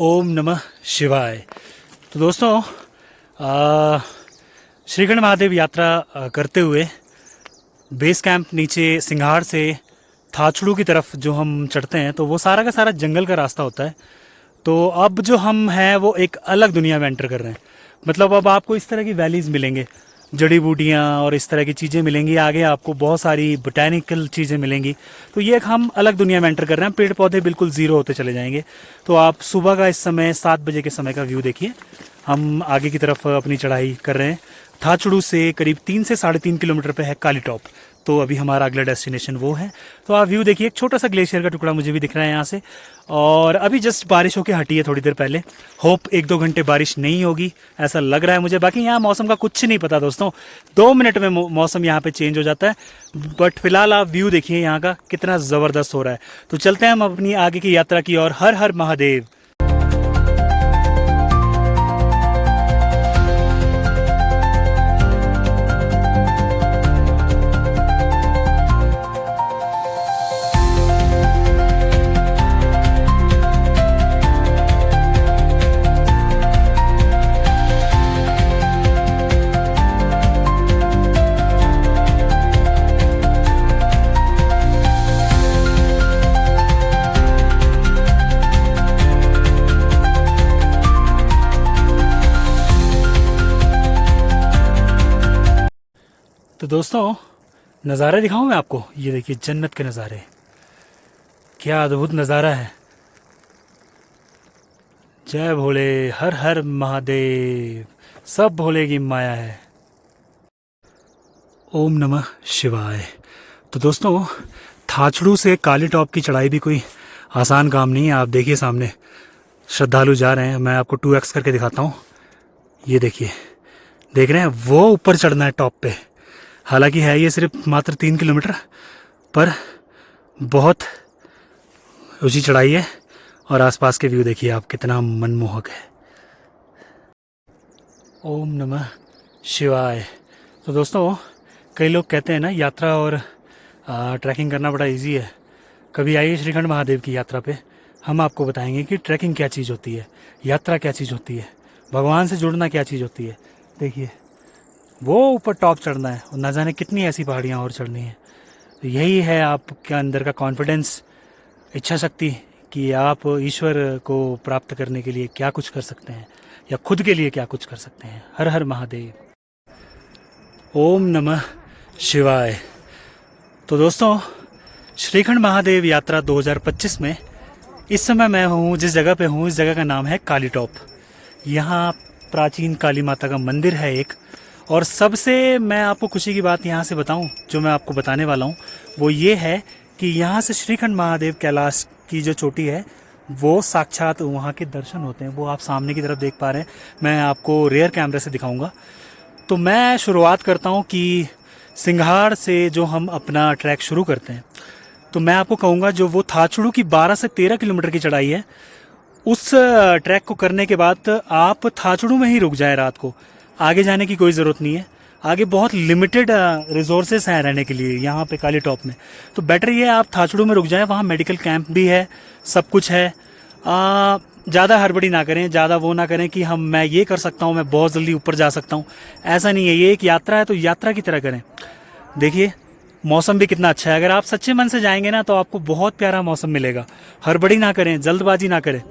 ओम नमः शिवाय। तो दोस्तों श्रीखंड महादेव यात्रा करते हुए बेस कैंप नीचे सिंघाड़ से थाचड़ू की तरफ जो हम चढ़ते हैं तो वो सारा का सारा जंगल का रास्ता होता है। तो अब जो हम हैं वो एक अलग दुनिया में एंटर कर रहे हैं। मतलब अब आपको इस तरह की वैलीज़ मिलेंगे, जड़ी बूटियाँ और इस तरह की चीज़ें मिलेंगी। आगे आपको बहुत सारी बोटैनिकल चीज़ें मिलेंगी। तो ये एक हम अलग दुनिया में एंटर कर रहे हैं। पेड़ पौधे बिल्कुल ज़ीरो होते चले जाएंगे। तो आप सुबह का इस समय 7 बजे के समय का व्यू देखिए। हम आगे की तरफ अपनी चढ़ाई कर रहे हैं। थाचड़ू से करीब 3 से 3.5 किलोमीटर पे है काली टॉप। तो अभी हमारा अगला डेस्टिनेशन वो है। तो आप व्यू देखिए, एक छोटा सा ग्लेशियर का टुकड़ा मुझे भी दिख रहा है यहाँ से। और अभी जस्ट बारिश होके हटी है थोड़ी देर पहले। होप 1-2 घंटे बारिश नहीं होगी, ऐसा लग रहा है मुझे। बाकी यहाँ मौसम का कुछ नहीं पता दोस्तों, 2 मिनट में मौसम यहाँ पे चेंज हो जाता है। बट फिलहाल आप व्यू देखिए यहाँ का कितना ज़बरदस्त हो रहा है। तो चलते हैं हम अपनी आगे की यात्रा की ओर। हर हर महादेव। तो दोस्तों नज़ारे दिखाऊं मैं आपको। ये देखिए जन्नत के नज़ारे, क्या अद्भुत नज़ारा है। जय भोले, हर हर महादेव, सब भोले की माया है। ओम नमः शिवाय। तो दोस्तों थाचड़ू से काली टॉप की चढ़ाई भी कोई आसान काम नहीं है। आप देखिए सामने श्रद्धालु जा रहे हैं। मैं आपको 2x करके दिखाता हूँ। ये देखिए, देख रहे हैं, वो ऊपर चढ़ना है टॉप पे। हालांकि है ये सिर्फ मात्र 3 किलोमीटर, पर बहुत ऊंची चढ़ाई है। और आसपास के व्यू देखिए आप, कितना मनमोहक है। ओम नमः शिवाय। तो दोस्तों कई लोग कहते हैं ना, यात्रा और ट्रैकिंग करना बड़ा इजी है। कभी आइए श्रीखंड महादेव की यात्रा पे, हम आपको बताएंगे कि ट्रैकिंग क्या चीज़ होती है, यात्रा क्या चीज़ होती है, भगवान से जुड़ना क्या चीज़ होती है। देखिए वो ऊपर टॉप चढ़ना है और ना जाने कितनी ऐसी पहाड़ियाँ और चढ़नी है। तो यही है आपके अंदर का कॉन्फिडेंस, इच्छा शक्ति, कि आप ईश्वर को प्राप्त करने के लिए क्या कुछ कर सकते हैं या खुद के लिए क्या कुछ कर सकते हैं। हर हर महादेव। ओम नमः शिवाय। तो दोस्तों श्रीखंड महादेव यात्रा 2025 में इस समय मैं हूँ जिस जगह पे हूँ, इस जगह का नाम है काली टॉप। यहाँ प्राचीन काली माता का मंदिर है एक। और सबसे मैं आपको खुशी की बात यहाँ से बताऊँ, जो मैं आपको बताने वाला हूँ, वो ये है कि यहाँ से श्रीखंड महादेव कैलाश की जो चोटी है वो साक्षात वहाँ के दर्शन होते हैं। वो आप सामने की तरफ देख पा रहे हैं। मैं आपको रेयर कैमरे से दिखाऊंगा। तो मैं शुरुआत करता हूँ कि सिंघाड़ से जो हम अपना ट्रैक शुरू करते हैं, तो मैं आपको कहूँगा जो वो थाचड़ू की 12 से 13 किलोमीटर की चढ़ाई है, उस ट्रैक को करने के बाद आप थाचड़ू में ही रुक जाए रात को। आगे जाने की कोई ज़रूरत नहीं है। आगे बहुत लिमिटेड रिसोर्सेस हैं रहने के लिए यहाँ पे काली टॉप में। तो बेटर ये है आप थाचड़ू में रुक जाएं। वहाँ मेडिकल कैंप भी है, सब कुछ है। ज़्यादा हड़बड़ी ना करें, ज़्यादा वो ना करें कि मैं ये कर सकता हूँ, मैं बहुत जल्दी ऊपर जा सकता हूँ। ऐसा नहीं है, ये एक यात्रा है तो यात्रा की तरह करें। देखिए मौसम भी कितना अच्छा है। अगर आप सच्चे मन से जाएंगे ना तो आपको बहुत प्यारा मौसम मिलेगा। हड़बड़ी ना करें, जल्दबाजी ना करें।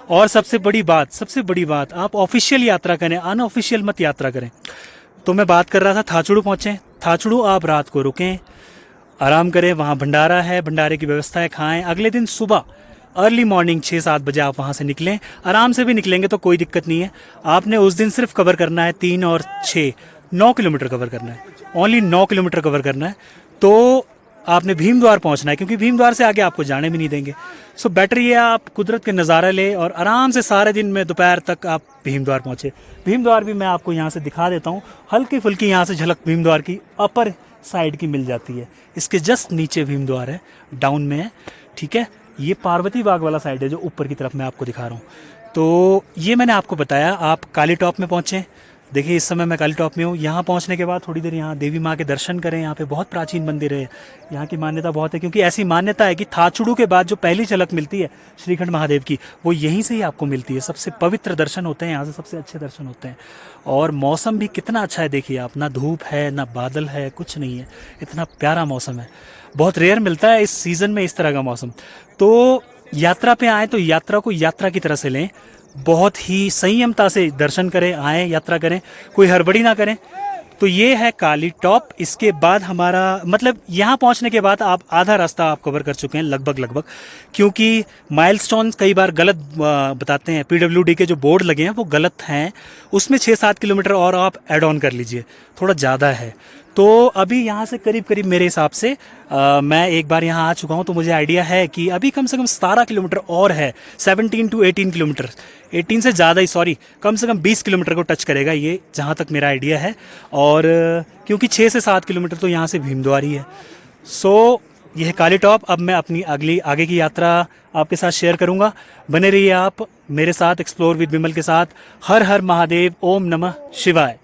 और सबसे बड़ी बात, आप ऑफिशियल यात्रा करें, अनऑफिशियल मत यात्रा करें। तो मैं बात कर रहा था थाचड़ू पहुँचें। थाचड़ू आप रात को रुकें, आराम करें। वहाँ भंडारा है, भंडारे की व्यवस्था है, खाएं। अगले दिन सुबह अर्ली मॉर्निंग 6-7 बजे आप वहाँ से निकलें। आराम से भी निकलेंगे तो कोई दिक्कत नहीं है। आपने उस दिन सिर्फ कवर करना है 3 और 6 9 किलोमीटर कवर करना है। ओनली 9 किलोमीटर कवर करना है। तो आपने भीमद्वार पहुंचना है, क्योंकि भीमद्वार से आगे आपको जाने भी नहीं देंगे। सो बेटर ये आप कुदरत के नज़ारा ले और आराम से सारे दिन में दोपहर तक आप भीमद्वार पहुंचे। भीमद्वार भी मैं आपको यहाँ से दिखा देता हूँ। हल्की फुल्की यहाँ से झलक भीमद्वार की अपर साइड की मिल जाती है। इसके जस्ट नीचे भीमद्वार है, डाउन में है, ठीक है। ये पार्वती बाग वाला साइड है जो ऊपर की तरफ मैं आपको दिखा रहा हूँ। तो ये मैंने आपको बताया। आप काली टॉप में पहुँचें, देखिए इस समय मैं काली टॉप में हूँ। यहाँ पहुँचने के बाद थोड़ी देर यहाँ देवी माँ के दर्शन करें। यहाँ पे बहुत प्राचीन मंदिर है। यहाँ की मान्यता बहुत है, क्योंकि ऐसी मान्यता है कि थाचुड़ू के बाद जो पहली झलक मिलती है श्रीखंड महादेव की, वो यहीं से ही आपको मिलती है। सबसे पवित्र दर्शन होते हैं यहाँ से, सबसे अच्छे दर्शन होते हैं। और मौसम भी कितना अच्छा है, देखिए आप, ना धूप है ना बादल है, कुछ नहीं है, इतना प्यारा मौसम है। बहुत रेयर मिलता है इस सीज़न में इस तरह का मौसम। तो यात्रा पे आए तो यात्रा को यात्रा की तरह से लें, बहुत ही संयमता से दर्शन करें, आएँ यात्रा करें, कोई हड़बड़ी ना करें। तो ये है काली टॉप। इसके बाद हमारा मतलब यहाँ पहुँचने के बाद आप आधा रास्ता आप कवर कर चुके हैं लगभग, क्योंकि माइलस्टोन्स कई बार गलत बताते हैं। पीडब्ल्यूडी के जो बोर्ड लगे हैं वो गलत हैं, उसमें 6-7 किलोमीटर और आप ऐड ऑन कर लीजिए, थोड़ा ज़्यादा है। तो अभी यहाँ से करीब करीब मेरे हिसाब से मैं एक बार यहाँ आ चुका हूँ, तो मुझे आइडिया है कि अभी कम से कम 17 किलोमीटर और है, 17 to 18 किलोमीटर, 18 से ज़्यादा ही, सॉरी, कम से कम 20 किलोमीटर को टच करेगा ये, जहाँ तक मेरा आइडिया है। और क्योंकि 6 से 7 किलोमीटर तो यहाँ से भीमद्वारी है। सो यह है काली टॉप। अब मैं अपनी अगली आगे की यात्रा आपके साथ शेयर करूँगा। बने रहिए आप मेरे साथ एक्सप्लोर विद विमल के साथ। हर हर महादेव, ओम नमः शिवाय।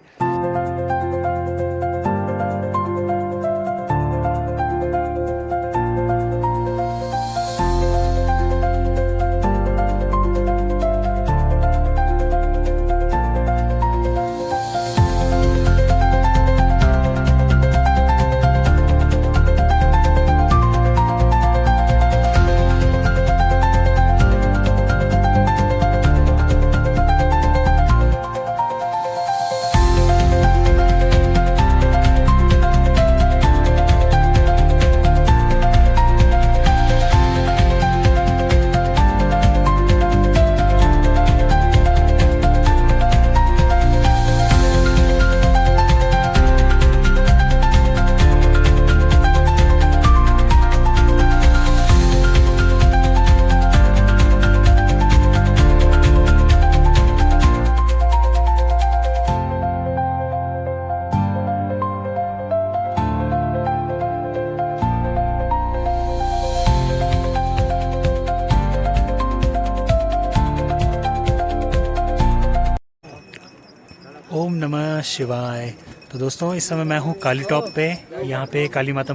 ओम नमः शिवाय। तो दोस्तों इस समय मैं हूँ काली टॉप पे। यहाँ पे काली माता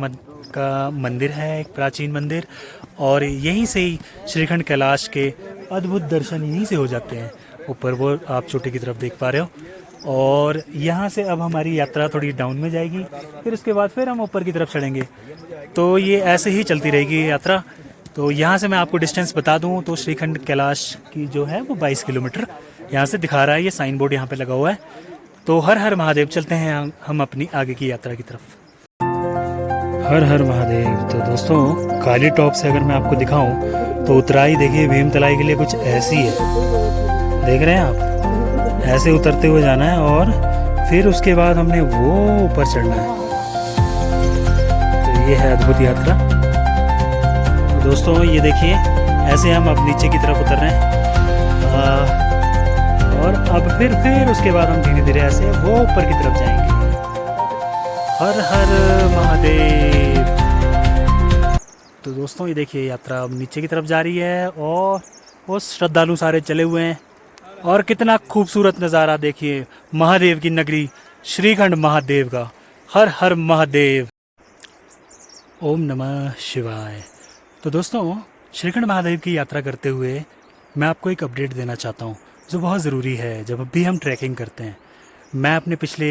का मंदिर है, एक प्राचीन मंदिर, और यहीं से ही श्रीखंड कैलाश के अद्भुत दर्शन यहीं से हो जाते हैं। ऊपर वो आप चोटी की तरफ देख पा रहे हो। और यहाँ से अब हमारी यात्रा थोड़ी डाउन में जाएगी, फिर उसके बाद फिर हम ऊपर की तरफ चढ़ेंगे। तो ये ऐसे ही चलती रहेगी यात्रा। तो यहाँ से मैं आपको डिस्टेंस बता दूँ तो श्रीखंड कैलाश की जो है वो 22 किलोमीटर यहाँ से दिखा रहा है, ये साइन बोर्ड यहाँ पे लगा हुआ है। तो हर हर महादेव, चलते हैं हम अपनी आगे की यात्रा की तरफ। हर हर महादेव। तो दोस्तों काली टॉप से अगर मैं आपको दिखाऊं तो उतराई देखिए भीमतलाई के लिए कुछ ऐसी है, देख रहे हैं आप, ऐसे उतरते हुए जाना है और फिर उसके बाद हमने वो ऊपर चढ़ना है। तो ये है अद्भुत यात्रा। तो दोस्तों ये देखिए ऐसे हम अब नीचे की तरफ उतर रहे हैं, और अब फिर उसके बाद हम धीरे धीरे ऐसे वो ऊपर की तरफ जाएंगे। हर हर महादेव। तो दोस्तों ये देखिए यात्रा अब नीचे की तरफ जा रही है और वो श्रद्धालु सारे चले हुए हैं। और कितना खूबसूरत नज़ारा देखिए, महादेव की नगरी श्रीखंड महादेव का। हर हर महादेव, ओम नमः शिवाय। तो दोस्तों श्रीखंड महादेव की यात्रा करते हुए मैं आपको एक अपडेट देना चाहता हूँ जो बहुत ज़रूरी है जब भी हम ट्रैकिंग करते हैं। मैं अपने पिछले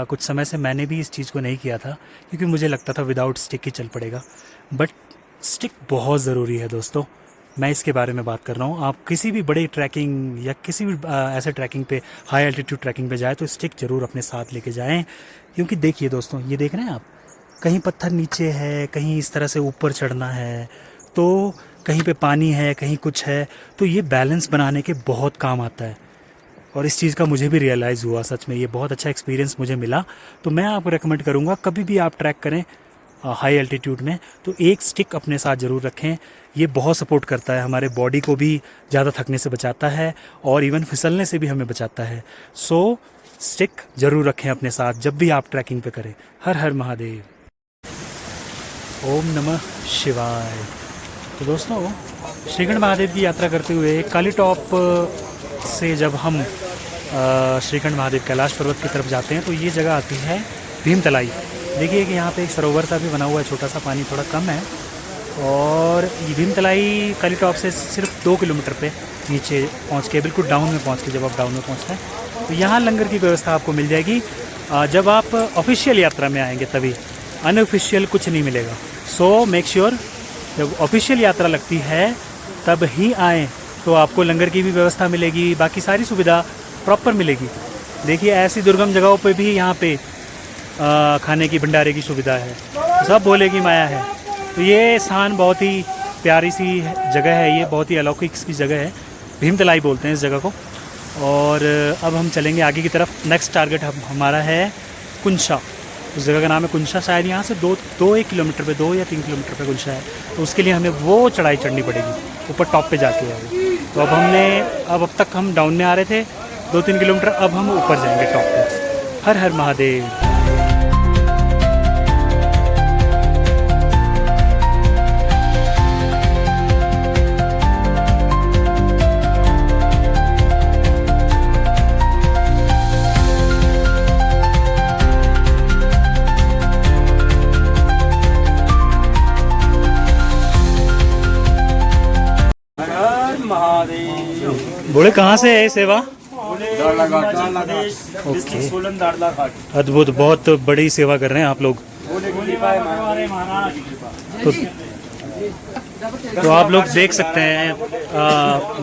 कुछ समय से मैंने भी इस चीज़ को नहीं किया था, क्योंकि मुझे लगता था विदाउट स्टिक ही चल पड़ेगा, बट स्टिक बहुत ज़रूरी है दोस्तों। मैं इसके बारे में बात कर रहा हूँ। आप किसी भी बड़े ट्रैकिंग या किसी भी ऐसे ट्रैकिंग पे, हाई एल्टीट्यूड ट्रैकिंग पे जाए तो स्टिक ज़रूर अपने साथ लेके जाएं। क्योंकि देखिए दोस्तों, ये देख रहे हैं आप, कहीं पत्थर नीचे है, कहीं इस तरह से ऊपर चढ़ना है, तो कहीं पे पानी है, कहीं कुछ है, तो ये बैलेंस बनाने के बहुत काम आता है। और इस चीज़ का मुझे भी रियलाइज़ हुआ, सच में ये बहुत अच्छा एक्सपीरियंस मुझे मिला। तो मैं आपको रेकमेंड करूँगा कभी भी आप ट्रैक करें हाई एल्टीट्यूड में तो एक स्टिक अपने साथ ज़रूर रखें। ये बहुत सपोर्ट करता है, हमारे बॉडी को भी ज़्यादा थकने से बचाता है और इवन फिसलने से भी हमें बचाता है। सो स्टिक ज़रूर रखें अपने साथ जब भी आप ट्रैकिंग पे करें। हर हर महादेव, ओम नमः शिवाय। तो दोस्तों श्रीखंड महादेव की यात्रा करते हुए काली टॉप से जब हम श्रीखंड महादेव कैलाश पर्वत की तरफ जाते हैं तो ये जगह आती है भीमतलाई। देखिए कि यहाँ पे एक सरोवर सा भी बना हुआ है, छोटा सा, पानी थोड़ा कम है। और ये भीमतलाई काली टॉप से सिर्फ 2 किलोमीटर पे नीचे पहुँच के, बिल्कुल डाउन में पहुँच के, जब आप डाउन में पहुँचते हैं तो यहाँ लंगर की व्यवस्था आपको मिल जाएगी। जब आप ऑफिशियल यात्रा में आएंगे तभी, अनऑफिशियल कुछ नहीं मिलेगा। सो मेक श्योर जब ऑफिशियल यात्रा लगती है तब ही आएँ, तो आपको लंगर की भी व्यवस्था मिलेगी, बाकी सारी सुविधा प्रॉपर मिलेगी। देखिए ऐसी दुर्गम जगहों पे भी यहाँ पे खाने की भंडारे की सुविधा है, सब भोले की माया है। तो ये स्थान बहुत ही प्यारी सी जगह है, ये बहुत ही अलौकिक की जगह है, भीमतलाई बोलते हैं इस जगह को। और अब हम चलेंगे आगे की तरफ। नेक्स्ट टारगेट हमारा है कुंशा। उस जगह का नाम है कुंशा। शायद यहाँ से 2-1 किलोमीटर पे, 2 या 3 किलोमीटर पे कुंशा है। तो उसके लिए हमें वो चढ़ाई चढ़नी पड़ेगी ऊपर टॉप पे जाके है। तो अब तक हम डाउन में आ रहे थे 2-3 किलोमीटर, अब हम ऊपर जाएंगे टॉप पे। हर हर महादेव। बोले कहाँ से है ये सेवा? ओके, अद्भुत, बहुत बड़ी सेवा कर रहे हैं आप लोग। तो आप लोग देख सकते हैं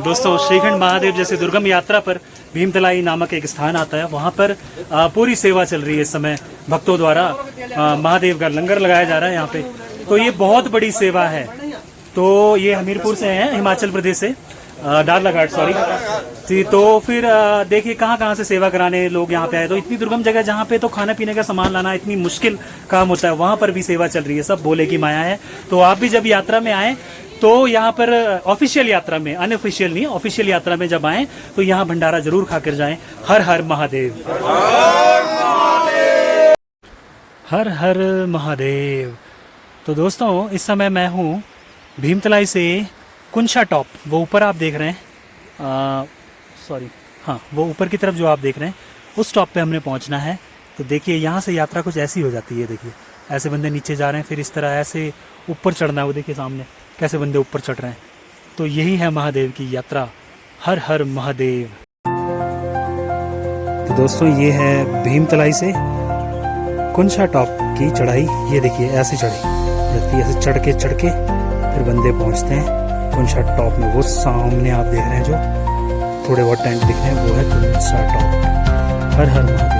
दोस्तों, श्रीखंड महादेव जैसे दुर्गम यात्रा पर भीमतलाई नामक एक स्थान आता है, वहाँ पर पूरी सेवा चल रही है इस समय भक्तों द्वारा। महादेव का लंगर लगाया जा रहा है यहाँ पे, तो ये बहुत बड़ी सेवा है। तो ये हमीरपुर से हैं, हिमाचल प्रदेश से, डारलाघाट, सॉरी। तो फिर देखिए कहाँ से सेवा कराने लोग यहाँ पे आए। तो इतनी दुर्गम जगह जहाँ पे तो खाने पीने का सामान लाना इतनी मुश्किल काम होता है, वहाँ पर भी सेवा चल रही है, सब भोले की माया है। तो आप भी जब यात्रा में आए तो यहाँ पर ऑफिशियल यात्रा में, अनऑफिशियल नहीं, ऑफिशियल यात्रा में जब आए तो यहाँ भंडारा जरूर खाकर जाएं। हर हर महादेव, हर हर महादेव। तो दोस्तों इस समय मैं हूँ भीमतलाई से कुंशा टॉप, वो ऊपर आप देख रहे हैं, सॉरी हाँ, वो ऊपर की तरफ जो आप देख रहे हैं उस टॉप पे हमने पहुंचना है। तो देखिए यहाँ से यात्रा कुछ ऐसी हो जाती है। देखिए ऐसे बंदे नीचे जा रहे हैं, फिर इस तरह ऐसे ऊपर चढ़ना है। वो देखिए सामने कैसे बंदे ऊपर चढ़ रहे हैं। तो यही है महादेव की यात्रा। हर हर महादेव। तो दोस्तों ये है भीमतलाई से कुंशा टॉप की चढ़ाई। ये देखिए ऐसे चढ़ी, ऐसे चढ़ के फिर बंदे पहुंचते हैं कुंशा टॉप में। वो सामने आप देख रहे हैं जो थोड़े बहुत टेंट दिख रहे हैं, वो है कुंशा टॉप। हर हर महादेव।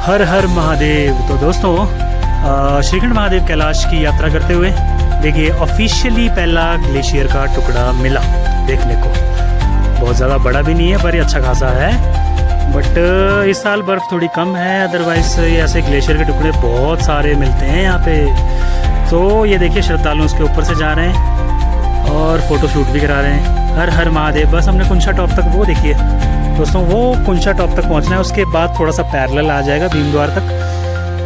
हर हर महादेव। तो दोस्तों श्रीखंड महादेव कैलाश की यात्रा करते हुए देखिए ऑफिशियली पहला ग्लेशियर का टुकड़ा मिला देखने को। बहुत ज़्यादा बड़ा भी नहीं है पर ये अच्छा खासा है, बट इस साल बर्फ़ थोड़ी कम है, अदरवाइज ऐसे ग्लेशियर के टुकड़े बहुत सारे मिलते हैं यहाँ पे। तो ये देखिए श्रद्धालु उसके ऊपर से जा रहे हैं और फोटो शूट भी करा रहे हैं। हर हर महादेव। बस हमने कुंशा टॉप तक, वो देखिए दोस्तों, वो कुंशा टॉप तक पहुंचना है, उसके बाद थोड़ा सा पैरेलल आ जाएगा भीमद्वार तक।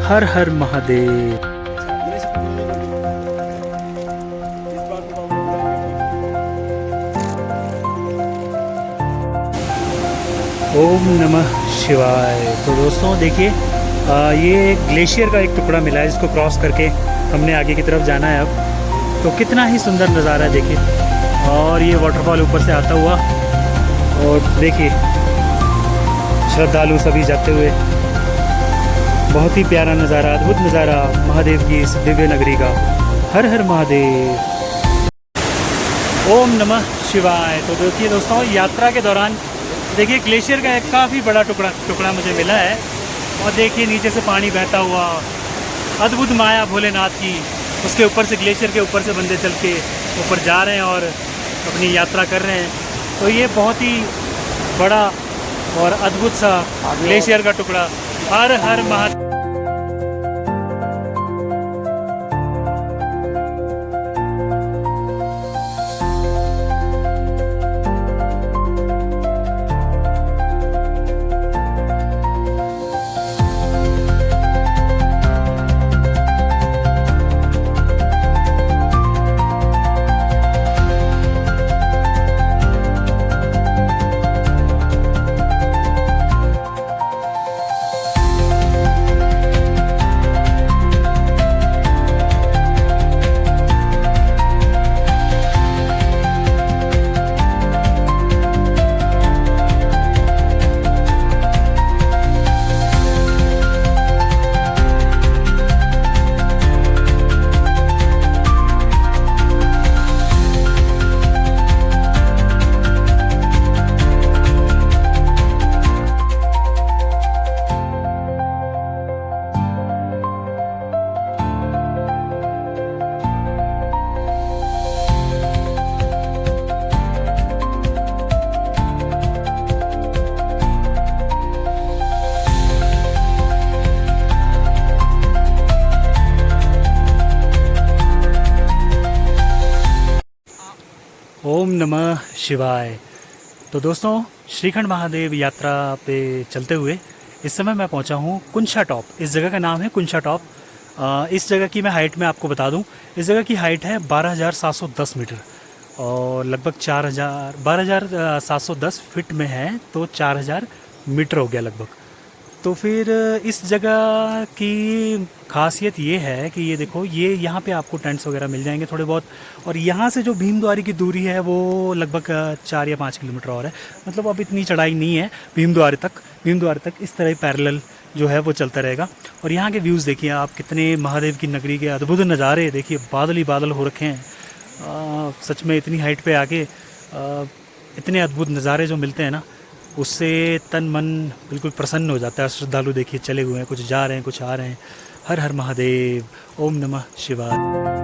हर हर महादेव। ओम नमः शिवाय। तो दोस्तों देखिए ये ग्लेशियर का एक टुकड़ा मिला है जिसको क्रॉस करके हमने आगे की तरफ जाना है अब। तो कितना ही सुंदर नज़ारा है देखिए। और ये वाटरफॉल ऊपर से आता हुआ, और देखिए श्रद्धालु सभी जाते हुए। बहुत ही प्यारा नज़ारा, अद्भुत नज़ारा महादेव की इस दिव्य नगरी का। हर हर महादेव, ओम नमः शिवाय। तो देखिए दोस्तों, यात्रा के दौरान देखिए ग्लेशियर का एक काफ़ी बड़ा टुकड़ा मुझे मिला है, और देखिए नीचे से पानी बहता हुआ, अद्भुत माया भोलेनाथ की। उसके ऊपर से, ग्लेशियर के ऊपर से बंदे चल के ऊपर जा रहे हैं और अपनी यात्रा कर रहे हैं। तो ये बहुत ही बड़ा और अद्भुत सा ग्लेशियर का टुकड़ा। हर हर महादेव। ओम नमः शिवाय। तो दोस्तों, श्रीखंड महादेव यात्रा पे चलते हुए इस समय मैं पहुंचा हूं कुंशा टॉप। इस जगह का नाम है कुंशा टॉप। इस जगह की मैं हाइट में आपको बता दूं, इस जगह की हाइट है 12,710 मीटर और लगभग 12,710 फीट में है, तो 4,000 मीटर हो गया लगभग। तो फिर इस जगह की खासियत ये है कि ये देखो, ये यहाँ पे आपको टेंट्स वगैरह मिल जाएंगे थोड़े बहुत, और यहाँ से जो भीमद्वारी की दूरी है वो लगभग 4 या 5 किलोमीटर और है। मतलब अब इतनी चढ़ाई नहीं है भीमद्वार तक इस तरह पैरेलल जो है वो चलता रहेगा। और यहाँ के व्यूज़ देखिए आप, कितने महादेव की नगरी के अद्भुत नज़ारे देखिए। बादल ही बादल हो रखे हैं। सच में इतनी हाइट पे आके इतने अद्भुत नज़ारे जो मिलते हैं ना, उससे तन मन बिल्कुल प्रसन्न हो जाता है। श्रद्धालु देखिए चले हुए हैं, कुछ जा रहे हैं, कुछ आ रहे हैं। हर हर महादेव, ओम नमः शिवाय।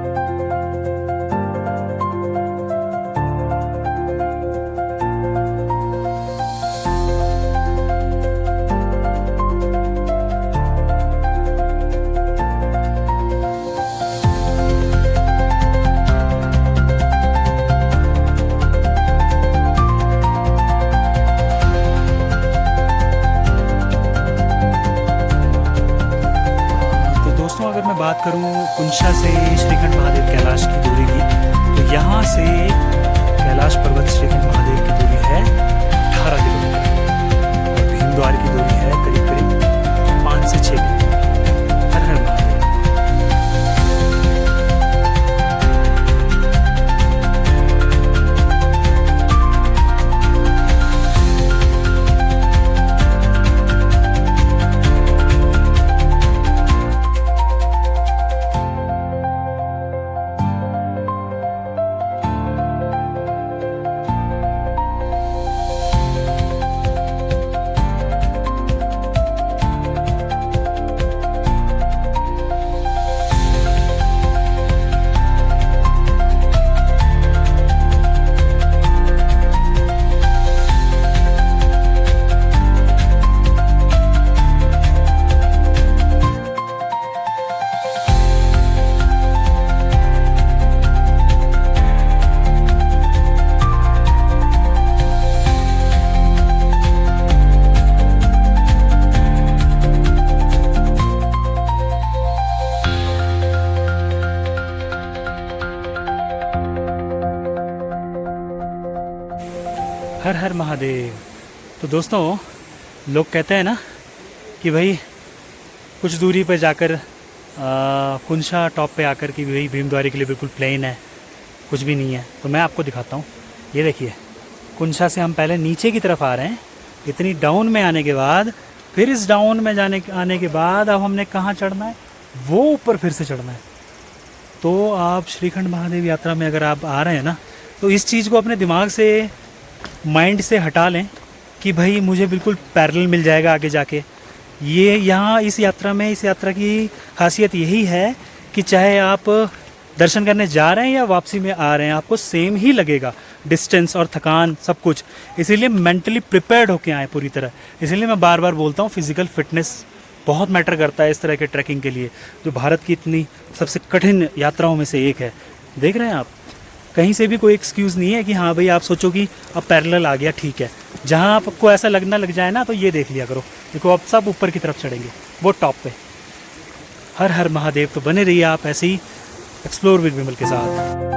अगर मैं बात करूं कुंशा से श्रीखंड महादेव कैलाश की दूरी की, तो यहाँ से कैलाश पर्वत श्रीखंड महादेव की दूरी है 18 किलोमीटर और भीमद्वार की दूरी है करीब करीब 5 से 6 किलोमीटर। हर हर महादेव। हर हर महादेव। तो दोस्तों, लोग कहते हैं ना कि भाई कुछ दूरी पर जाकर कुंशा टॉप पे आकर कि भाई भीमद्वारी के लिए बिल्कुल प्लेन है, कुछ भी नहीं है। तो मैं आपको दिखाता हूँ। ये देखिए, कुंशा से हम पहले नीचे की तरफ आ रहे हैं। इतनी डाउन में आने के बाद फिर इस डाउन में आने के बाद अब हमने कहाँ चढ़ना है, वो ऊपर फिर से चढ़ना है। तो आप श्रीखंड महादेव यात्रा में अगर आप आ रहे हैं ना, तो इस चीज़ को अपने दिमाग से, माइंड से हटा लें कि भाई मुझे बिल्कुल पैरेलल मिल जाएगा आगे जाके। ये यहाँ इस यात्रा की खासियत यही है कि चाहे आप दर्शन करने जा रहे हैं या वापसी में आ रहे हैं, आपको सेम ही लगेगा, डिस्टेंस और थकान सब कुछ। इसीलिए मेंटली प्रिपेयर्ड होके आए पूरी तरह। इसीलिए मैं बार बार बोलता हूँ, फिज़िकल फिटनेस बहुत मैटर करता है इस तरह के ट्रैकिंग के लिए, जो भारत की इतनी सबसे कठिन यात्राओं में से एक है। देख रहे हैं आप, कहीं से भी कोई एक्सक्यूज़ नहीं है कि हाँ भाई आप सोचो कि अब पैरेलल आ गया, ठीक है। जहाँ आपको ऐसा लगना लग जाए ना, तो ये देख लिया करो, देखो अब सब ऊपर की तरफ चढ़ेंगे, वो टॉप पे। हर हर महादेव। तो बने रहिए आप ऐसे ही एक्सप्लोर विद विमल के साथ।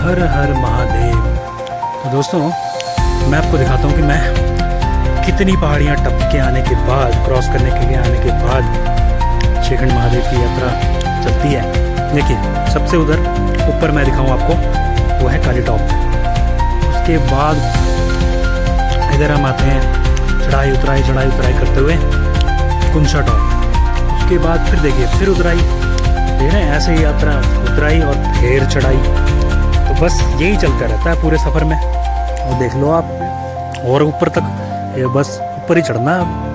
हर हर महादेव। तो दोस्तों, मैं आपको दिखाता हूँ कि मैं कितनी पहाड़ियाँ टप के आने के बाद, क्रॉस करने के लिए आने के बाद श्रीखंड महादेव की यात्रा चलती है। देखिए, सबसे उधर ऊपर मैं दिखाऊँ आपको, वो है काली टॉप। उसके बाद इधर हम आते हैं चढ़ाई उतराई करते हुए कुंशा टॉप। उसके बाद फिर देखिए, फिर उतराई, देख रहे हैं ऐसे ही यात्रा, उतराई और फिर चढ़ाई। तो बस यही चलता रहता है पूरे सफ़र में। और देख लो आप, और ऊपर तक, ये बस ऊपर ही चढ़ना है।